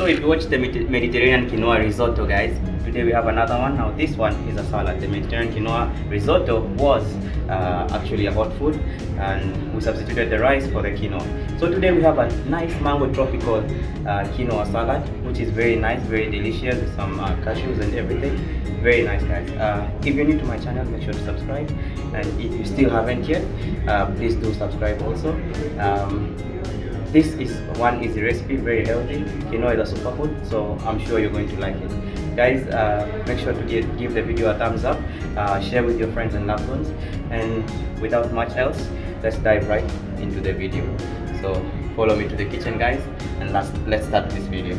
So if you watch the Mediterranean Quinoa Risotto, guys, today we have another one. Now this one is a salad. The Mediterranean Quinoa Risotto was actually a hot food, and we substituted the rice for the quinoa. So today we have a nice mango tropical quinoa salad, which is very nice, very delicious, with some cashews and everything. Very nice, guys. If you're new to my channel, make sure to subscribe, and if you still haven't yet, please do subscribe also. This is one easy recipe, very healthy. Quinoa is a superfood, so I'm sure you're going to like it. Guys, make sure to give the video a thumbs up, share with your friends and loved ones, and without much else, let's dive right into the video. So follow me to the kitchen, guys, and let's start this video.